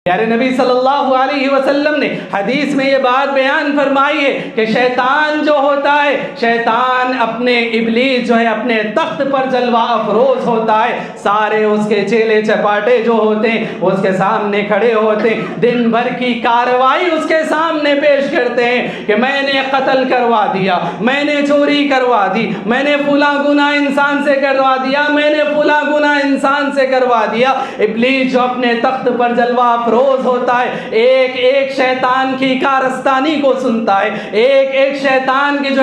پیارے نبی صلی اللہ علیہ وسلم نے حدیث میں یہ بات بیان فرمائی ہے کہ شیطان جو ہوتا ہے، شیطان ابلیس جو ہے اپنے تخت پر جلوہ افروز ہوتا ہے، سارے اس کے چیلے چپاٹے جو ہوتے ہیں اس کے سامنے کھڑے ہوتے ہیں، دن بھر کی کارروائی اس کے سامنے پیش کرتے ہیں کہ میں نے قتل کروا دیا، میں نے چوری کروا دی، میں نے فلاں گناہ انسان سے کروا دیا، میں نے فلاں گناہ انسان سے کروا دیا۔ ابلیس جو اپنے تخت پر جلوہ افروز ہوتا ہے، ایک ایک شیطان کی کارستانی کو سنتا ہے، ایک ایک شیطان کی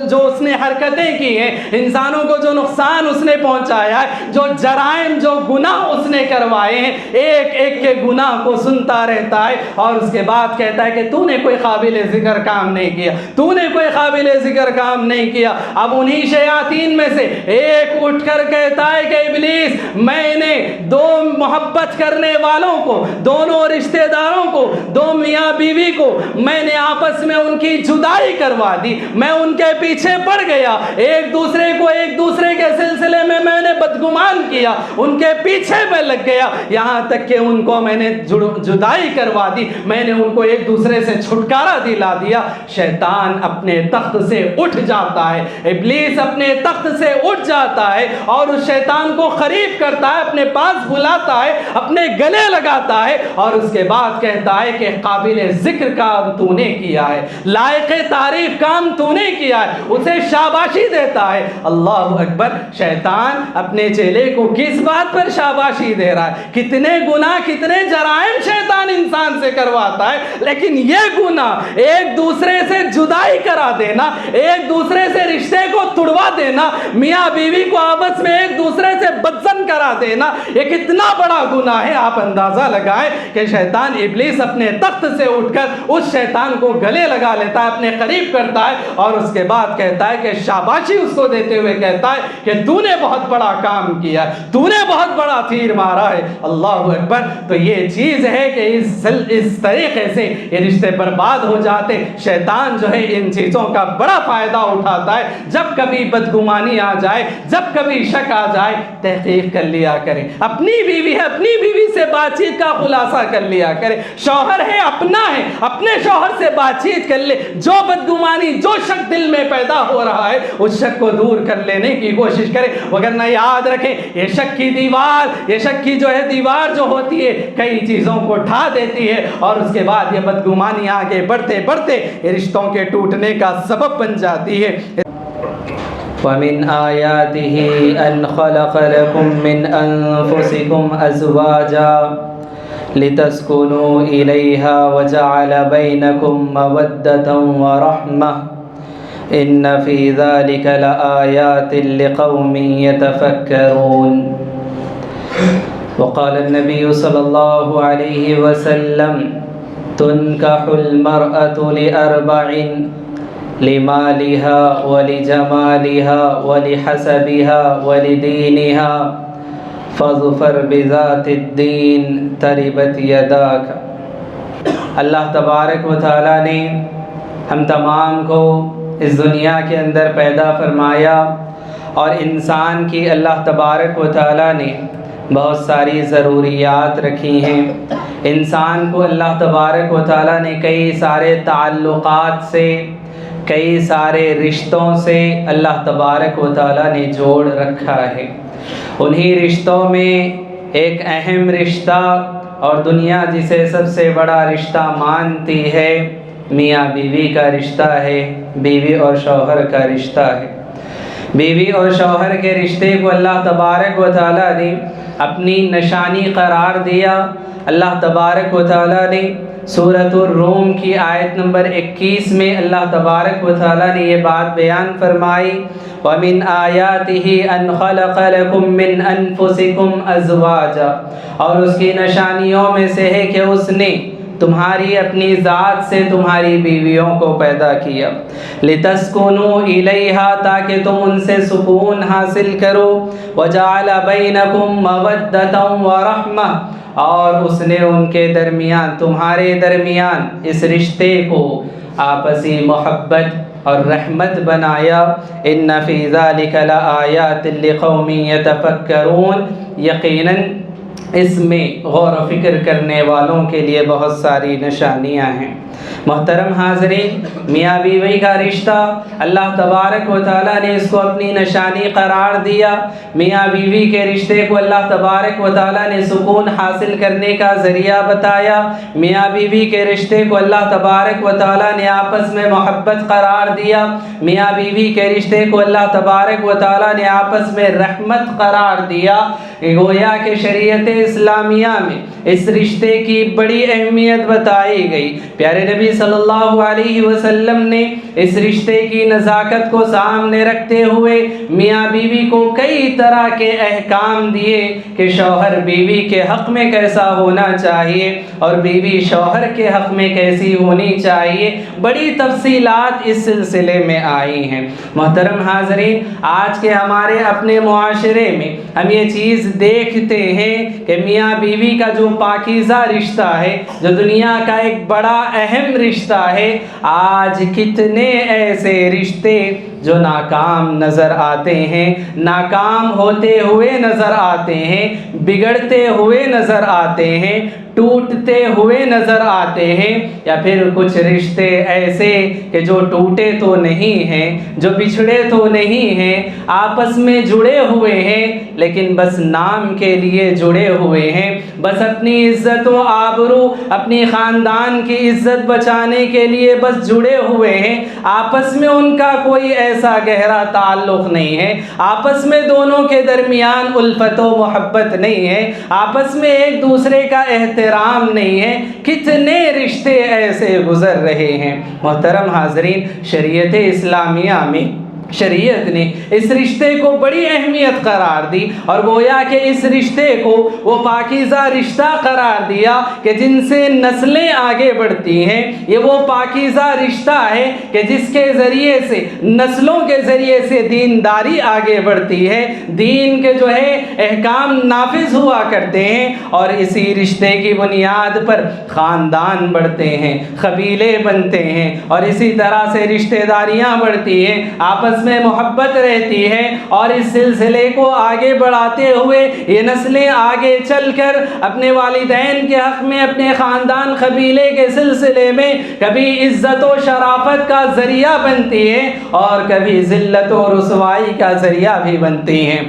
جو اس نے حرکتیں کی ہیں، انسانوں کو جو نقصان اس نے پہنچایا ہے، جو جرائم جو گناہ اس نے کروائے ہیں، ایک ایک کے گناہ کو سنتا رہتا ہے اور اس کے بعد کہتا ہے کہ تو نے کوئی قابل ذکر کام نہیں کیا، تو نے کوئی قابل ذکر کام نہیں کیا۔ اب انہی شیاطین میں سے ایک اٹھ کر کہتا ہے کہ ابلیس، میں نے دو محبت کرنے والوں کو، دونوں رشتہ داروں کو، دو میاں بیوی کو میں نے آپس میں ان کی جدائی کروا دی، میں ان کے پیچھے پڑ گیا، ایک دوسرے کے سلسلے میں میں نے بدگمان کیا، ان کے پیچھے میں لگ گیا، یہاں تک کہ ان کو میں نے جدائی کروا دی، میں نے ان کو ایک دوسرے سے چھٹکارا دلا دیا۔ شیطان اپنے تخت سے اٹھ جاتا ہے، ابلیس اپنے تخت سے اٹھ جاتا ہے اور اس شیطان کو قریب کرتا ہے، اپنے پاس بلاتا ہے، اپنے گلے لگاتا ہے اور اس کے بعد کہتا ہے کہ قابل ذکر کام تو نے کیا ہے، لائق تعریف کام تو نے کیا ہے، اسے شاباشی دیتا ہے۔ اللہ اکبر! شیطان اپنے چیلے کو کس بات پر شاباشی دے رہا ہے؟ کتنے گناہ، کتنے جرائم شیطان انسان سے کرواتا ہے، لیکن یہ گناہ ایک دوسرے سے جدائی کرا دینا، ایک دوسرے سے رشتے کو توڑوا دینا، میاں بیوی کو آپس میں ایک دوسرے سے بدزن کرا دینا، یہ کتنا بڑا گناہ ہے۔ آپ اندازہ لگائیں کہ شیطان ابلیس اپنے تخت سے اٹھ کر اس شیطان کو گلے لگا لیتا ہے، اپنے قریب کرتا ہے اور اس کے بعد کہتا ہے کہ شاباشی اس کو دیتے ہوئے کہتا ہے کہ تو نے بہت بڑا کام کیا، تو نے بہت بڑا تیر مارا ہے۔ اللہ اکبر! تو یہ چیز ہے کہ اس طریقے سے یہ رشتے برباد ہو جاتے۔ شیطان جو ہے ان چیزوں کا بڑا فائدہ اٹھاتا ہے۔ جب کبھی بدگمانی آ جائے، جب کبھی شک آ جائے، تحقیق کر لیا کریں۔ اپنی بیوی ہے، اپنی بیوی سے بات چیت کا خلاصہ کر لیا کرے، شوہر ہے، اپنا ہے، اپنے شوہر سے بات چیت کر لے، جو بدگمانی، جو شک دل میں پیدا ہو رہا ہے اس شک کو دور کر لینے کی کوشش کرے، وگرنہ یاد رکھیں یہ شک کی دیوار جو ہوتی ہے کئی چیزوں کو ڈھا دیتی ہے اور اس کے بعد یہ بدگمانی آگے بڑھتے بڑھتے یہ رشتوں کے ٹوٹنے کا سبب بن جاتی ہے۔ وَمِنْ آيَاتِهِ أَنْ خَلَقَ لَكُم مِّنْ أَنفُسِكُمْ أَزْوَاجًا لِتَسْكُنُوا إِلَيْهَا وَجَعَلَ بَيْنَكُم مَّوَدَّةً وَرَحْمَةً إِنَّ فِي ذَلِكَ لَآيَاتٍ لِقَوْمٍ يَتَفَكَّرُونَ۔ وقال النبي صلى الله عليه وسلم: تنكح المرأة لأربع: لمالها ولجمالها ولحسبها ولدينها فاظفر بذات الدين تربت يداك۔ اللہ تبارک و تعالیٰ نے ہم تمام کو اس دنیا کے اندر پیدا فرمایا اور انسان کی اللہ تبارک و تعالیٰ نے بہت ساری ضروریات رکھی ہیں۔ انسان کو اللہ تبارک و تعالیٰ نے کئی سارے تعلقات سے، کئی سارے رشتوں سے اللہ تبارک و تعالیٰ نے جوڑ رکھا ہے۔ انہی رشتوں میں ایک اہم رشتہ اور دنیا جسے سب سے بڑا رشتہ مانتی ہے، میاں بیوی کا رشتہ ہے، بیوی اور شوہر کا رشتہ ہے۔ بیوی اور شوہر کے رشتے کو اللہ تبارک و تعالیٰ نے اپنی نشانی قرار دیا۔ اللہ تبارک و تعالیٰ نے سورۃ الروم کی آیت نمبر 21 میں اللہ تبارک و تعالیٰ نے یہ بات بیان فرمائی، وَمِنْ آيَاتِهِ أَنْ خَلَقَ لَكُم مِّنْ أَنفُسِكُمْ أَزْوَاجًا، اور اس کی نشانیوں میں سے ہے کہ اس نے تمہاری اپنی ذات سے تمہاری بیویوں کو پیدا کیا، لِتَسْكُنُوا إِلَيْهَا، تاکہ تم ان سے سکون حاصل کرو، وَجَعَلَ بَيْنَكُم مَّوَدَّةً وَرَحْمَةً، اور اس نے ان کے درمیان، تمہارے درمیان اس رشتے کو آپسی محبت اور رحمت بنایا۔ إِنَّ فِي ذَلِكَ لَآيَاتٍ لِقَوْمٍ يَتَفَكَّرُونَ، یقیناً اس میں غور و فکر کرنے والوں کے لیے بہت ساری نشانیاں ہیں۔ محترم حاضرین، میاں بیوی کا رشتہ اللہ تبارک و تعالیٰ نے اس کو اپنی نشانی قرار دیا۔ میاں بیوی کے رشتے کو اللہ تبارک و تعالیٰ نے سکون حاصل کرنے کا ذریعہ بتایا۔ میاں بیوی کے رشتے کو اللہ تبارک و تعالیٰ نے آپس میں محبت قرار دیا۔ میاں بیوی کے رشتے کو اللہ تبارک و تعالیٰ نے آپس میں رحمت قرار دیا۔ گویا کہ شریعت اسلامیہ میں اس رشتے کی بڑی اہمیت بتائی گئی۔ پیارے نبی صلی اللہ علیہ وسلم نے اس رشتے کی نزاکت کو سامنے رکھتے ہوئے میاں بیوی کو کئی طرح کے احکام دیے کہ شوہر بیوی کے حق میں کیسا ہونا چاہیے اور بیوی شوہر کے حق میں کیسی ہونی چاہیے۔ بڑی تفصیلات اس سلسلے میں آئی ہیں۔ محترم حاضرین، آج کے ہمارے اپنے معاشرے میں ہم یہ چیز دیکھتے ہیں کہ میاں بیوی کا جو پاکیزہ رشتہ ہے، جو دنیا کا ایک بڑا اہم رشتہ ہے، آج کتنے ایسے رشتے جو ناکام نظر آتے ہیں، ناکام ہوتے ہوئے نظر آتے ہیں، بگڑتے ہوئے نظر آتے ہیں، ٹوٹتے ہوئے نظر آتے ہیں، یا پھر کچھ رشتے ایسے کہ جو ٹوٹے تو نہیں ہیں، جو بچھڑے تو نہیں ہیں، آپس میں جڑے ہوئے ہیں لیکن بس نام کے لیے جڑے ہوئے ہیں، بس اپنی عزت و آبرو، اپنی خاندان کی عزت بچانے کے لیے بس جڑے ہوئے ہیں۔ آپس میں ان کا کوئی ایسا گہرا تعلق نہیں ہے، آپس میں دونوں کے درمیان الفت و محبت نہیں ہے، آپس میں ایک دوسرے کا احترام نہیں ہے۔ کتنے رشتے ایسے گزر رہے ہیں۔ محترم حاضرین، شریعت اسلامیہ میں شریعت نے اس رشتے کو بڑی اہمیت قرار دی اور گویا کہ اس رشتے کو وہ پاکیزہ رشتہ قرار دیا کہ جن سے نسلیں آگے بڑھتی ہیں۔ یہ وہ پاکیزہ رشتہ ہے کہ جس کے ذریعے سے نسلوں کے ذریعے سے دینداری آگے بڑھتی ہے، دین کے جو ہے احکام نافذ ہوا کرتے ہیں، اور اسی رشتے کی بنیاد پر خاندان بڑھتے ہیں، قبیلے بنتے ہیں، اور اسی طرح سے رشتہ داریاں بڑھتی ہیں، آپس میں محبت رہتی ہے، اور اس سلسلے کو آگے بڑھاتے ہوئے یہ نسلیں آگے چل کر اپنے والدین کے حق میں، اپنے خاندان قبیلے کے سلسلے میں کبھی عزت و شرافت کا ذریعہ بنتی ہے اور کبھی ذلت و رسوائی کا ذریعہ بھی بنتی ہیں۔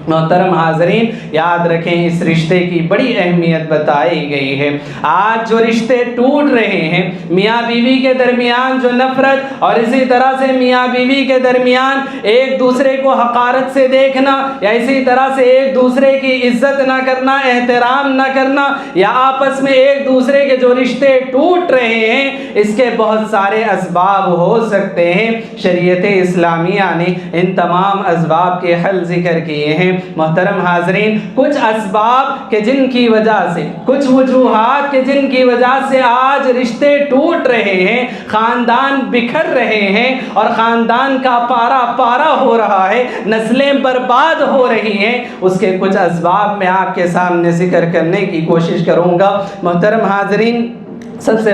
محترم حاضرین، یاد رکھیں اس رشتے کی بڑی اہمیت بتائی گئی ہے۔ آج جو رشتے ٹوٹ رہے ہیں، میاں بیوی کے درمیان جو نفرت اور اسی طرح سے میاں بیوی کے درمیان ایک دوسرے کو حقارت سے دیکھنا، یا اسی طرح سے ایک دوسرے کی عزت نہ کرنا، احترام نہ کرنا، یا آپس میں ایک دوسرے کے جو رشتے ٹوٹ رہے ہیں، اس کے بہت سارے اسباب ہو سکتے ہیں۔ شریعت اسلامیہ نے ان تمام اسباب کے حل ذکر کیے ہیں۔ محترم حاضرین، کچھ اسباب کہ جن کی وجہ سے، کچھ وجوہات کہ جن کی وجہ سے آج رشتے ٹوٹ رہے ہیں، خاندان بکھر رہے ہیں اور خاندان کا پارا پارا ہو رہا ہے، نسلیں برباد ہو رہی ہیں، اس کے کچھ اسباب میں آپ کے سامنے ذکر کرنے کی کوشش کروں گا۔ محترم حاضرین، سب سے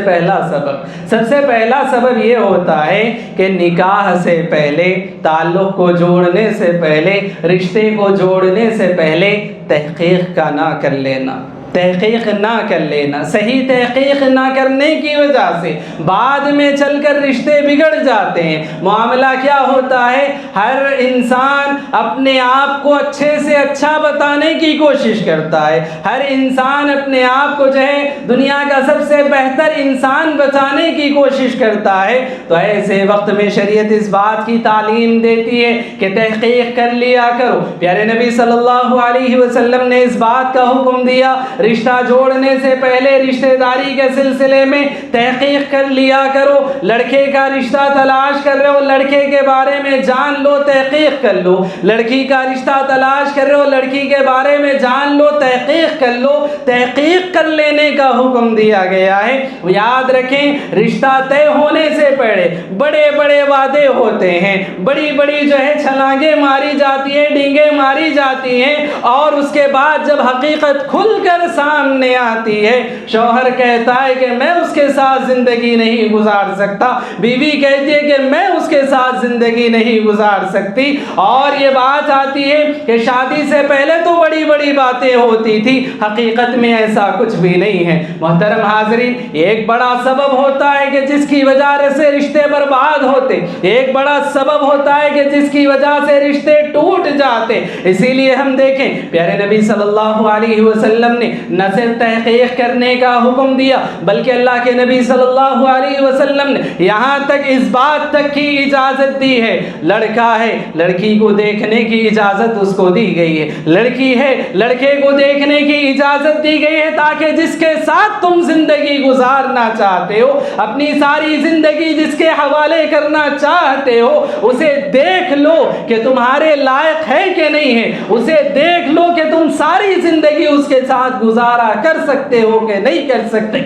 پہلا سبب یہ ہوتا ہے کہ نکاح سے پہلے، تعلق کو جوڑنے سے پہلے، رشتے کو جوڑنے سے پہلے تحقیق کا نہ کر لینا، تحقیق نہ کر لینا، صحیح تحقیق نہ کرنے کی وجہ سے بعد میں چل کر رشتے بگڑ جاتے ہیں۔ معاملہ کیا ہوتا ہے، ہر انسان اپنے آپ کو اچھے سے اچھا بتانے کی کوشش کرتا ہے، ہر انسان اپنے آپ کو جو ہے دنیا کا سب سے بہتر انسان بتانے کی کوشش کرتا ہے۔ تو ایسے وقت میں شریعت اس بات کی تعلیم دیتی ہے کہ تحقیق کر لیا کرو۔ پیارے نبی صلی اللہ علیہ وسلم نے اس بات کا حکم دیا، رشتہ جوڑنے سے پہلے رشتہ داری کے سلسلے میں تحقیق کر لیا کرو۔ لڑکے کا رشتہ تلاش کر رہے ہو، لڑکے کے بارے میں جان لو، تحقیق کر لو۔ لڑکی کا رشتہ تلاش کر رہے ہو، لڑکی کے بارے میں جان لو، تحقیق کر لو۔ تحقیق کر لینے کا حکم دیا گیا ہے۔ یاد رکھیں، رشتہ طے ہونے سے پہلے بڑے بڑے وعدے ہوتے ہیں، بڑی بڑی جو ہے چھلانگیں ماری جاتی ہیں، ڈینگیں ماری جاتی ہیں، اور اس کے بعد جب حقیقت کھل کر سامنے آتی ہے، شوہر کہتا ہے کہ میں اس کے ساتھ زندگی نہیں گزار سکتا، بیوی کہتی ہے کہ میں اس کے ساتھ زندگی نہیں گزار سکتی، اور یہ بات آتی ہے کہ شادی سے پہلے تو بڑی بڑی باتیں ہوتی تھی، حقیقت میں ایسا کچھ بھی نہیں ہے۔ محترم حاضرین، ایک بڑا سبب ہوتا ہے کہ جس کی وجہ سے رشتے برباد ہوتے، ایک بڑا سبب ہوتا ہے کہ جس کی وجہ سے رشتے ٹوٹ جاتے۔ اسی لیے ہم دیکھیں پیارے نبی صلی اللہ علیہ وسلم نے نہ صرف تحقیق کرنے کا حکم دیا، بلکہ اللہ کے نبی صلی اللہ علیہ وسلم نے یہاں تک اس بات تک کی اجازت دی ہے، لڑکا ہے لڑکی کو دیکھنے کی اجازت اس کو دی گئی ہے، لڑکی ہے لڑکے کو دیکھنے کی اجازت دی گئی ہے، تاکہ جس کے ساتھ تم زندگی گزارنا چاہتے ہو، اپنی ساری زندگی جس کے حوالے کرنا چاہتے ہو، اسے دیکھ لو کہ تمہارے لائق ہے کہ نہیں ہے، اسے دیکھ لو کہ تم ساری زندگی اس کے ساتھ گزارا کر سکتے ہو کہ نہیں کر سکتے۔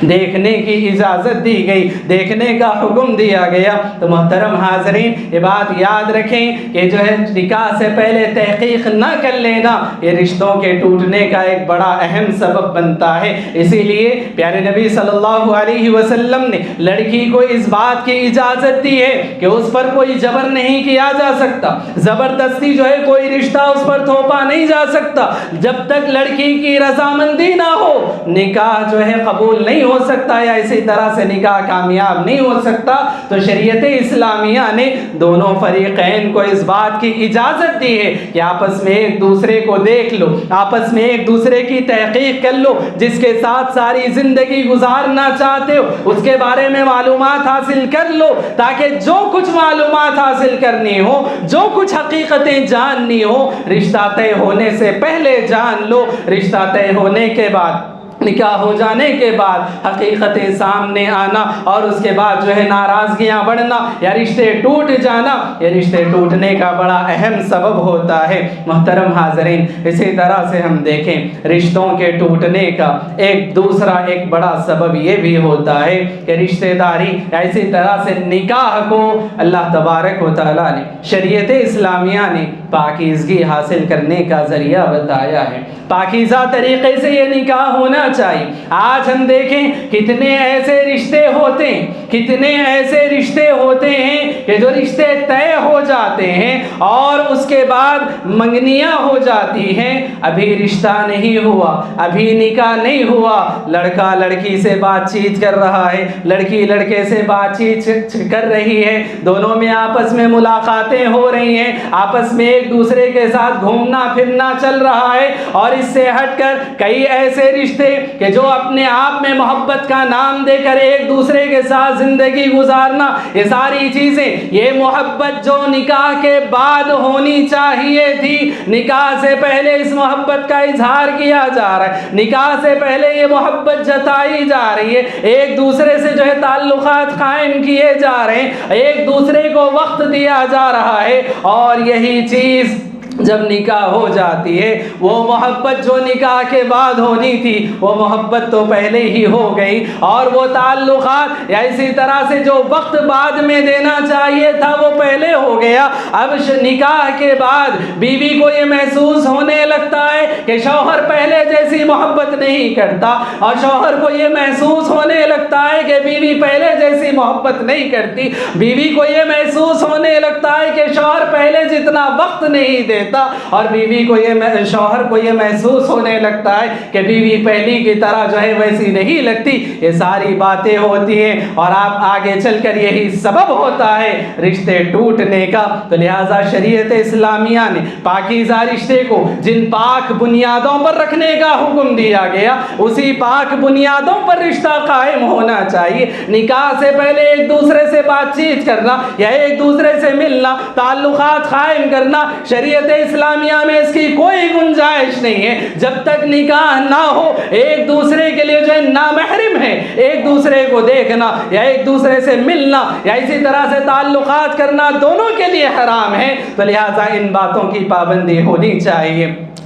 دیکھنے کی اجازت دی گئی، دیکھنے کا حکم دیا گیا۔ تو محترم حاضرین، یہ بات یاد رکھیں کہ جو ہے نکاح سے پہلے تحقیق نہ کر لینا یہ رشتوں کے ٹوٹنے کا ایک بڑا اہم سبب بنتا ہے۔ اسی لیے پیارے نبی صلی اللہ علیہ وسلم نے لڑکی کو اس بات کی اجازت دی ہے کہ اس پر کوئی جبر نہیں کیا جا سکتا، زبردستی جو ہے کوئی رشتہ اس پر تھوپا نہیں جا سکتا، جب تک لڑکی کی رضامندی نہ ہو نکاح جو ہے قبول نہیں ہو سکتا، یا اسی طرح سے نکاح کامیاب نہیں ہو سکتا۔ تو شریعت اسلامیہ نے دونوں فریقین کو اس بات کی اجازت دی ہے کہ آپس میں ایک دوسرے کو دیکھ لو، آپس میں ایک دوسرے کی تحقیق کر لو، جس کے ساتھ ساری زندگی گزارنا چاہتے ہو اس کے بارے میں معلومات حاصل کر لو، تاکہ جو کچھ معلومات حاصل کرنی ہو، جو کچھ حقیقتیں جاننی ہو، رشتہ طے ہونے سے پہلے جان لو، رشتہ طے ہونے کے بعد، نکاح ہو جانے کے بعد حقیقتیں سامنے آنا اور اس کے بعد جو ہے ناراضگیاں بڑھنا یا رشتے ٹوٹ جانا، یہ رشتے ٹوٹنے کا بڑا اہم سبب ہوتا ہے۔ محترم حاضرین، اسی طرح سے ہم دیکھیں رشتوں کے ٹوٹنے کا ایک دوسرا ایک بڑا سبب یہ بھی ہوتا ہے کہ رشتہ داری یا اسی طرح سے نکاح کو اللہ تبارک و تعالیٰ نے، شریعت اسلامیہ نے پاکیزگی حاصل کرنے کا ذریعہ بتایا ہے۔ پاکیزہ طریقے سے یہ نکاح ہونا چاہیے۔ آج ہم دیکھیں کتنے ایسے رشتے ہوتے ہیں، کتنے ایسے رشتے ہوتے ہیں کہ جو رشتے طے ہو جاتے ہیں اور اس کے بعد منگنیاں ہو جاتی ہیں، ابھی رشتہ نہیں ہوا، ابھی نکاح نہیں ہوا، لڑکا لڑکی سے بات چیت کر رہا ہے، لڑکی لڑکے سے بات چیت کر رہی ہے، دونوں میں آپس میں ملاقاتیں ہو رہی ہیں، آپس میں ایک دوسرے کے ساتھ گھومنا پھرنا چل رہا ہے، اور اس سے ہٹ کر کئی ایسے رشتے کہ جو اپنے آپ میں محبت کا نام دے کر ایک دوسرے کے ساتھ زندگی گزارنا، یہ ساری چیزیں، یہ محبت جو نکاح کے بعد ہونی چاہیے تھی، نکاح سے پہلے اس محبت کا اظہار کیا جا رہا ہے، نکاح سے پہلے یہ محبت جتائی جا رہی ہے، ایک دوسرے سے جو ہے تعلقات قائم کیے جا رہے ہیں، ایک دوسرے کو وقت دیا جا رہا ہے، اور یہی چیز جب نکاح ہو جاتی ہے، وہ محبت جو نکاح کے بعد ہونی تھی وہ محبت تو پہلے ہی ہو گئی، اور وہ تعلقات یا اسی طرح سے جو وقت بعد میں دینا چاہیے تھا وہ پہلے ہو گیا۔ اب نکاح کے بعد بیوی کو یہ محسوس ہونے لگتا ہے کہ شوہر پہلے جیسی محبت نہیں کرتا، اور شوہر کو یہ محسوس ہونے لگتا ہے کہ بیوی پہلے جیسی محبت نہیں کرتی، بیوی کو یہ محسوس ہونے لگتا ہے کہ شوہر پہلے جتنا وقت نہیں دیتا، اور بیوی کو یہ شوہر کو یہ محسوس ہونے لگتا ہے کہ بیوی پہلی کی طرح جو ہے ویسی نہیں لگتی۔ یہ ساری باتیں ہوتی ہیں اور آپ آگے چل کر یہی سبب ہوتا ہے رشتے ٹوٹنے کا۔ تو لہٰذا شریعت اسلامیہ نے پاکیزہ رشتے کو جن پاک بنیادوں پر رکھنے کا حکم دیا گیا، اسی پاک بنیادوں پر رشتہ قائم ہونا چاہیے۔ نکاح سے پہلے ایک دوسرے سے بات چیت کرنا یا ایک دوسرے سے ملنا، تعلقات قائم کرنا، شریعت اسلامیہ میں اس کی کوئی گنجائش نہیں ہے۔ جب تک نکاح نہ ہو ایک دوسرے کے لیے جو ہے نامحرم ہے، ایک دوسرے کو دیکھنا یا ایک دوسرے سے ملنا یا اسی طرح سے تعلقات کرنا دونوں کے لیے حرام ہے۔ تو لہٰذا ان باتوں کی پابندی ہونی چاہیے۔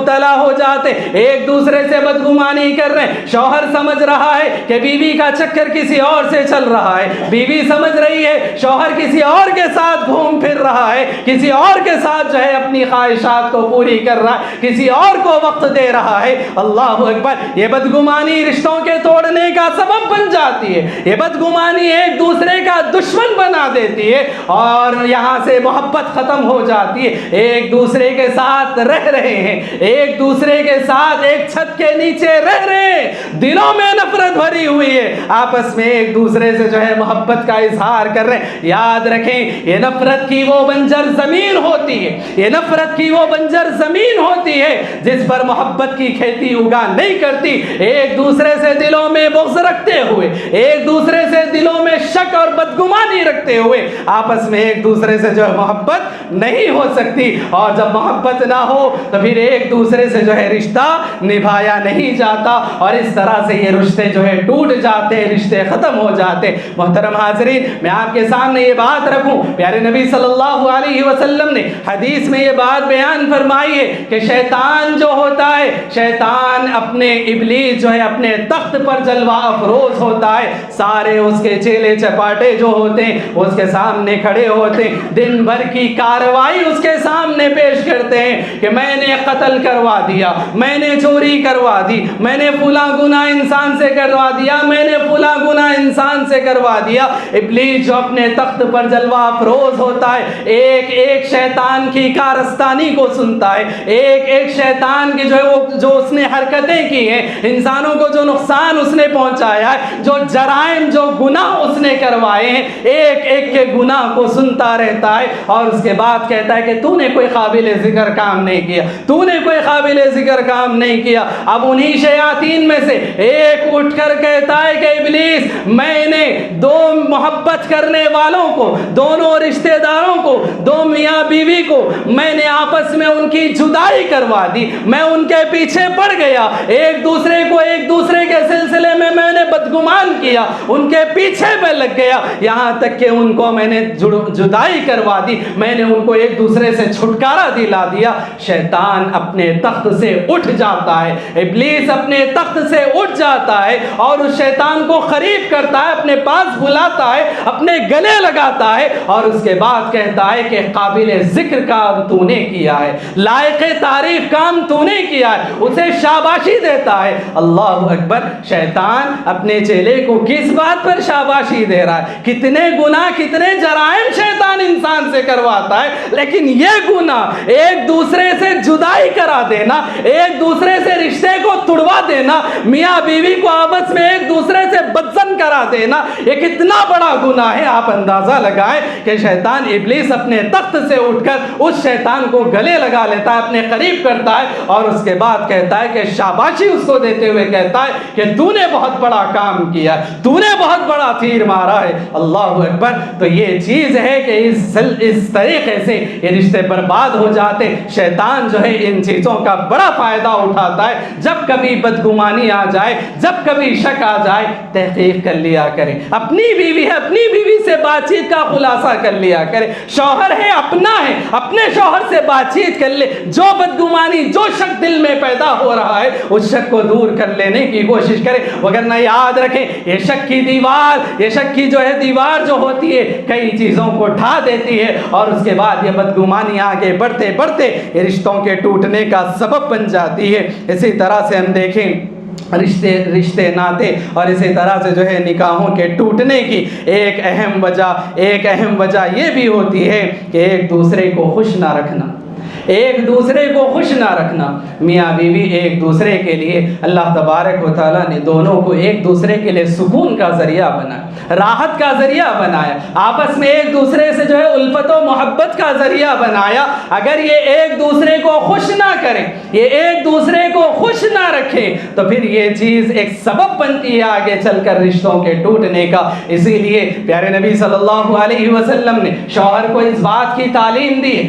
مبتلا ہو جاتے، ایک دوسرے سے بدگمانی کر رہے ہیں۔ شوہر سمجھ رہا ہے کہ بیوی کا چکر کسی اور سے چل رہا ہے، بیوی سمجھ رہی ہے شوہر کسی اور کے ساتھ گھوم پھر رہا ہے، کسی اور کے ساتھ جو ہے اپنی خواہشات کو پوری کر رہا ہے، کسی اور کو وقت دے رہا ہے۔ اللہ اکبر! یہ بدگمانی رشتوں کے توڑنے کا سبب بن جاتی ہے، یہ بدگمانی ایک دوسرے کا دشمن بنا دیتی ہے، اور یہاں سے محبت ختم ہو جاتی ہے۔ ایک دوسرے کے ساتھ رہ رہے ہیں، ایک دوسرے کے ساتھ ایک چھت کے نیچے رہ رہے ہیں، دلوں میں نفرت بھری ہوئی ہے، آپس میں ایک دوسرے سے جو ہے محبت کا اظہار کر رہے ہیں۔ یاد رکھیں، یہ نفرت کی وہ بنجر زمین ہوتی ہے، یہ نفرت کی وہ بنجر زمین ہوتی ہے جس پر محبت کی کھیتی اگا نہیں کرتی۔ ایک دوسرے سے دلوں میں بغض رکھتے ہوئے، ایک دوسرے سے دلوں میں شک اور بدگمانی رکھتے ہوئے آپس میں ایک دوسرے سے جو ہے محبت نہیں ہو سکتی، اور جب محبت نہ ہو تو پھر ایک دوسرے سے جو ہے رشتہ نبھایا نہیں جاتا، اور اس طرح سے یہ رشتے جو ہے ٹوٹ جاتے، رشتے ختم ہو جاتے۔ محترم حاضرین، میں آپ کے سامنے یہ بات رکھوں، پیارے نبی صلی اللہ علیہ وسلم نے حدیث میں یہ بات بیان فرمائی ہے کہ شیطان جو ہوتا ہے، شیطان اپنے ابلیس جو ہے اپنے تخت پر جلوہ افروز ہوتا ہے، سارے اس کے چیلے چپاٹے جو ہوتے ہیں اس کے سامنے کھڑے ہوتے ہیں، دن بھر کی کارروائی اس کے سامنے پیش کرتے ہیں کہ میں نے قتل کروا دیا، میں نے چوری کروا دی، میں نے فلاں گناہ انسان سے کروا دیا، میں نے فلاں گناہ انسان سے کروا دیا۔ ابلیس جو اپنے تخت پر جلوہ افروز ہوتا ہے، ایک ایک شیطان کی کارستانی کو سنتا ہے، ایک ایک شیطان کی جو ہے وہ جو اس نے حرکتیں کی ہیں، انسانوں کو جو نقصان اس نے پہنچایا ہے، جو جرائم جو گناہ اس نے کروائے ہیں، ایک ایک کے گناہ کو سنتا رہتا ہے، اور اس کے بعد کہتا ہے کہ تو نے کوئی قابل ذکر کام نہیں کیا، تو نے کوئی قابل ذکر کام نہیں کیا۔ اب انہی شیاطین میں سے ایک اٹھ کر کہتا ہے کہ ابلیس، میں نے دو محبت کرنے والوں کو، دونوں رشتہ داروں کو، دو میاں بیوی کو میں نے آپس میں ان کی جدائی کروا دی، میں ان کے پیچھے پڑ گیا، ایک دوسرے کو ایک دوسرے کے سلسلے میں میں نے بدگمان کیا، ان کے پیچھے میں لگ گیا، یہاں تک کہ ان کو میں نے جدائی کروا دی، میں نے ان کو ایک دوسرے سے چھٹکارا دلا دیا۔ شیطان اپنے تخت سے اٹھ جاتا ہے، ابلیس اپنے تخت سے اٹھ جاتا ہے، اور اس شیطان کو قریب کرتا ہے، اپنے پاس بلاتا ہے، اپنے گلے لگاتا ہے، اور اس کے بعد کہتا ہے کہ قابل ذکر کام تو نے کیا ہے، لائق تعریف کام تو نے کیا ہے، اسے شاباشی دیتا ہے۔ اللہ اکبر! شیطان اپنے چیلے کو کس بات پر شاباشی دے رہا ہے؟ کتنے گناہ، کتنے جرائم شیطان انسان سے کرواتا ہے، لیکن یہ گناہ ایک دوسرے سے جدائی کرا دینا، ایک دوسرے سے رشتے کو توڑوا دینا، میاں بیوی کو آپس میں ایک دوسرے سے بدزن کرا دینا، یہ کتنا بڑا گناہ ہے۔ آپ اندازہ لگائیں کہ شیطان ابلیس اپنے تخت سے اٹھ کر اس شیطان کو گلے لگا لیتا ہے، اپنے قریب کرتا ہے، اور اس کے بعد کہتا ہے کہ شاباشی اس کو دیتے ہوئے کہتا ہے کہ تو نے بہت بڑا کام کیا، تو نے بہت بڑا تیر مارا ہے۔ اللہ اکبر! تو یہ چیز ہے کہ اس طریقے سے یہ رشتے برباد ہو جاتے۔ شیطان جو ہے ان چیزوں کا بڑا فائدہ اٹھاتا ہے۔ جب کبھی بدگمانی آ جائے، جب کبھی شک آ جائے، تحقیق کر لیا کریں، اپنی بیوی ہے، اپنی بیوی سے بات چیت کا خلاصہ کر لیا کریں، شوہر ہے، اپنا ہے، اپنے شوہر سے بات چیت کر لے، جو بدگمانی، جو شک دل میں پیدا ہو رہا ہے اس شک کو دور کر لینے کی کوشش کریں، وگرنہ یاد رکھیں یہ شک کی دیوار، یہ شک کی جو ہے دیوار جو ہوتی ہے کئی چیزوں کو ڈھا دیتی ہے، اور اس کے بعد یہ بدگمانی آگے بڑھتے بڑھتے یہ رشتوں کے ٹوٹنے کا سبب بن جاتی ہے۔ اسی طرح سے ہم دیکھیں رشتے ناتے اور اسی طرح سے جو ہے نکاحوں کے ٹوٹنے کی ایک اہم وجہ یہ بھی ہوتی ہے کہ ایک دوسرے کو خوش نہ رکھنا، ایک دوسرے کو خوش نہ رکھنا۔ میاں بیوی ایک دوسرے کے لیے اللہ تبارک و تعالیٰ نے دونوں کو ایک دوسرے کے لیے سکون کا ذریعہ بنایا، راحت کا ذریعہ بنایا، آپس میں ایک دوسرے سے جو ہے الفت و محبت کا ذریعہ بنایا۔ اگر یہ ایک دوسرے کو خوش نہ کریں، یہ ایک دوسرے کو خوش نہ رکھیں، تو پھر یہ چیز ایک سبب بنتی ہے آگے چل کر رشتوں کے ٹوٹنے کا۔ اسی لیے پیارے نبی صلی اللہ علیہ وسلم نے شوہر کو اس بات کی تعلیم دی ہے،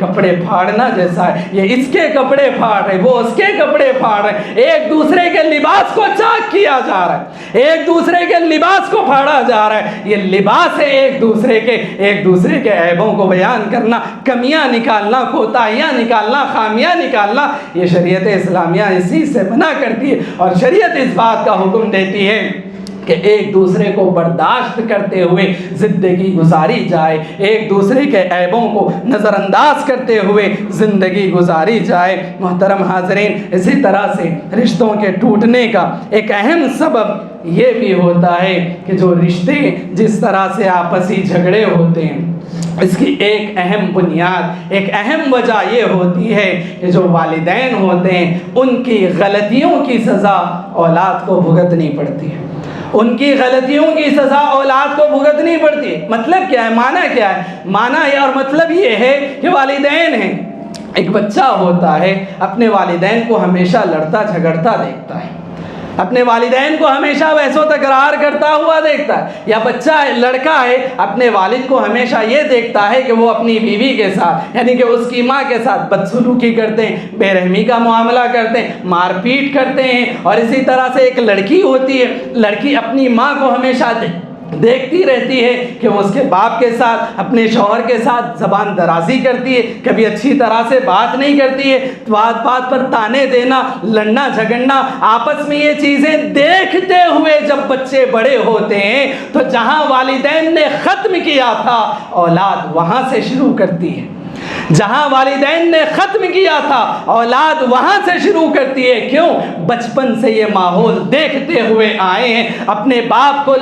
کپڑے پھاڑنا جیسا ہے، یہ اس کے کپڑے پھاڑ رہے، وہ اس کے کپڑے پھاڑ رہے، ایک دوسرے کے لباس کو چاک کیا جا رہا ہے، ایک دوسرے کے لباس کو پھاڑا جا رہا ہے۔ یہ لباس ہے ایک دوسرے کے عیبوں کو بیان کرنا، کمیاں نکالنا، کوتاہیاں نکالنا، خامیاں نکالنا، یہ شریعت اسلامیہ اسی سے منع کرتی ہے۔ اور شریعت اس بات کا حکم دیتی ہے کہ ایک دوسرے کو برداشت کرتے ہوئے زندگی گزاری جائے، ایک دوسرے کے عیبوں کو نظر انداز کرتے ہوئے زندگی گزاری جائے۔ محترم حاضرین، اسی طرح سے رشتوں کے ٹوٹنے کا ایک اہم سبب یہ بھی ہوتا ہے کہ جو رشتے جس طرح سے آپسی جھگڑے ہوتے ہیں، اس کی ایک اہم بنیاد، ایک اہم وجہ یہ ہوتی ہے کہ جو والدین ہوتے ہیں ان کی غلطیوں کی سزا اولاد کو بھگتنی پڑتی ہے، ان کی غلطیوں کی سزا اولاد کو بھگتنی پڑتی ہے۔ مطلب کیا ہے؟ معنی کیا ہے؟ معنی اور مطلب یہ ہے کہ والدین ہیں، ایک بچہ ہوتا ہے اپنے والدین کو ہمیشہ لڑتا جھگڑتا دیکھتا ہے، اپنے والدین کو ہمیشہ بحث و تکرار کرتا ہوا دیکھتا ہے، یا بچہ ہے، لڑکا ہے، اپنے والد کو ہمیشہ یہ دیکھتا ہے کہ وہ اپنی بیوی کے ساتھ یعنی کہ اس کی ماں کے ساتھ بدسلوکی کرتے ہیں، بے رحمی کا معاملہ کرتے ہیں، مار پیٹ کرتے ہیں۔ اور اسی طرح سے ایک لڑکی ہوتی ہے، لڑکی اپنی ماں کو ہمیشہ دیکھتی رہتی ہے کہ وہ اس کے باپ کے ساتھ، اپنے شوہر کے ساتھ زبان درازی کرتی ہے، کبھی اچھی طرح سے بات نہیں کرتی ہے، بات بات پر تانے دینا، لڑنا جھگڑنا، آپس میں یہ چیزیں دیکھتے ہوئے جب بچے بڑے ہوتے ہیں تو جہاں والدین نے ختم کیا تھا اولاد وہاں سے شروع کرتی ہے، جہاں والدین نے ختم کیا تھا اولاد وہاں سے شروع کرتی ہے۔ کیوں؟ بچپن سے یہ ماحول دیکھتے ہوئے آئے ہیں، اپنے باپ کو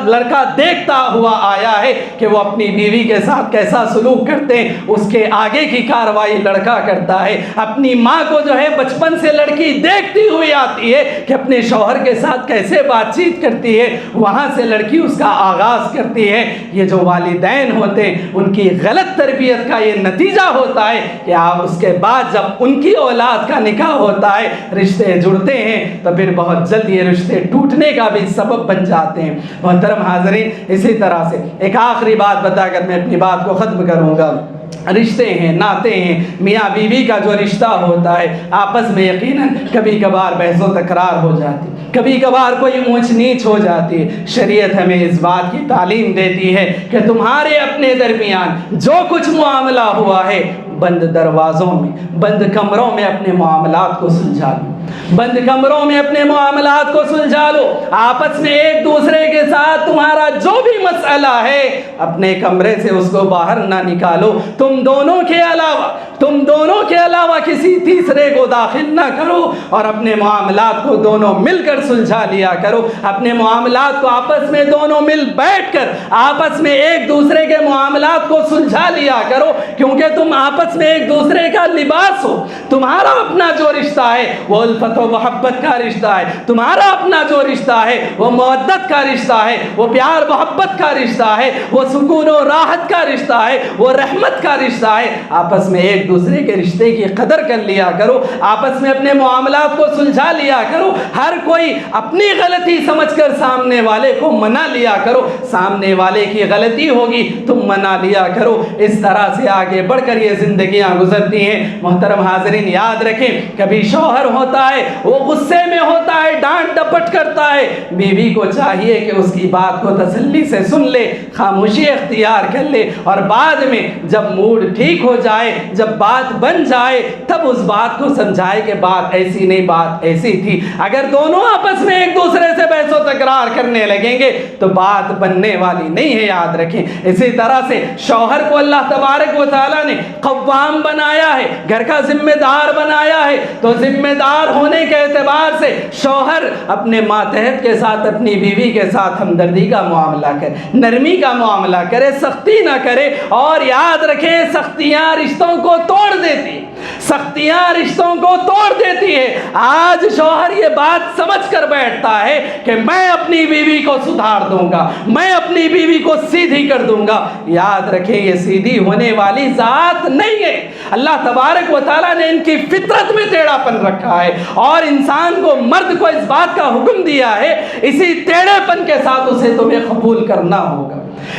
لڑکا دیکھتا ہوا آیا ہے کہ وہ اپنی بیوی کے ساتھ کیسا سلوک کرتے ہیں، اس کے آگے کی کارروائی لڑکا کرتا ہے۔ اپنی ماں کو جو ہے بچپن سے لڑکی دیکھتی ہوئی آتی ہے کہ اپنے شوہر کے ساتھ کیسے بات چیت کرتی ہے، وہاں سے لڑکی اس کا آغاز کرتی ہے۔ یہ جو والدین ہوتے ہیں ان کی غلط تربیت کا یہ نتیجہ ہوتا ہے کہ آپ اس کے بعد جب ان کی اولاد کا نکاح ہوتا ہے، رشتے جڑتے ہیں تو پھر بہت جلد یہ رشتے ٹوٹنے کا بھی سبب بن جاتے ہیں۔ محترم حاضرین، اسی طرح سے ایک آخری بات بتا کر میں اپنی بات کو ختم کروں گا۔ رشتے ہیں، ناطے ہیں، میاں بیوی کا جو رشتہ ہوتا ہے آپس میں یقیناً کبھی کبھار بحث و تکرار ہو جاتی، کبھی کبھار کوئی اونچ نیچ ہو جاتی ہے۔ شریعت ہمیں اس بات کی تعلیم دیتی ہے کہ تمہارے اپنے درمیان جو کچھ معاملہ ہوا ہے بند دروازوں میں، بند کمروں میں اپنے معاملات کو سلجھا لو، بند کمروں میں اپنے معاملات کو سلجھا لو، آپس میں ایک دوسرے کے ساتھ تمہارا جو بھی مسئلہ ہے اپنے کمرے سے اس کو باہر نہ نکالو، تم دونوں کے علاوہ کسی تیسرے کو داخل نہ کرو، اور اپنے معاملات کو دونوں مل کر سلجھا لیا کرو، اپنے معاملات کو آپس میں دونوں مل بیٹھ کر آپس میں ایک دوسرے کے معاملات کو سلجھا لیا کرو، کیونکہ تم آپس میں ایک دوسرے کا لباس ہو۔ تمہارا اپنا جو رشتہ ہے وہ الفت و محبت کا رشتہ ہے، تمہارا اپنا جو رشتہ ہے وہ مودت کا رشتہ ہے، وہ پیار محبت کا رشتہ ہے، وہ سکون و راحت کا رشتہ ہے، وہ رحمت کا رشتہ ہے۔ آپس میں ایک دوسرے کے رشتے کی قدر کر لیا کرو، آپس میں اپنے معاملات کو سلجھا لیا کرو، ہر کوئی اپنی غلطی سمجھ کر سامنے والے کو منا لیا کرو، سامنے والے کی غلطی ہوگی تم منا لیا کرو۔ اس طرح سے آگے بڑھ کر یہ زندگیاں گزرتی ہیں۔ محترم حاضرین، یاد رکھیں، کبھی شوہر ہوتا ہے وہ غصے میں ہوتا ہے، ڈانٹ ڈپٹ کرتا ہے، بیوی کو چاہیے کہ اس کی بات کو تسلی سے سن لے، خاموشی اختیار کر لے، اور بعد میں جب موڈ ٹھیک ہو جائے، جب بات بن جائے، تب اس بات کو سمجھائے کہ بات ایسی نہیں، بات ایسی تھی۔ اگر دونوں آپس میں ایک دوسرے سے بحث و تکرار کرنے لگیں گے تو بات بننے والی نہیں ہے، یاد رکھیں۔ اسی طرح سے شوہر کو اللہ تبارک و تعالیٰ نے قوام بنایا ہے، گھر کا ذمہ دار بنایا ہے، تو ذمہ دار ہونے کے اعتبار سے شوہر اپنے ماتحت کے ساتھ، اپنی بیوی کے ساتھ ہمدردی کا معاملہ کرے، نرمی کا معاملہ کرے، سختی نہ کرے۔ اور یاد رکھیں، سختیاں رشتوں کو توڑ دیتی، سختیاں رشتوں کو توڑ دیتی ہے۔ آج شوہر یہ بات سمجھ کر بیٹھتا ہے کہ میں اپنی بیوی کو سدھار دوں گا، میں اپنی بیوی کو سیدھی کر دوں گا۔ یاد رکھیں، یہ سیدھی ہونے والی ذات نہیں ہے، اللہ تبارک و تعالیٰ نے ان کی فطرت میں ٹیڑھا پن رکھا ہے، اور انسان کو، مرد کو اس بات کا حکم دیا ہے اسی ٹیڑھے پن کے ساتھ اسے تمہیں قبول کرنا ہوگا۔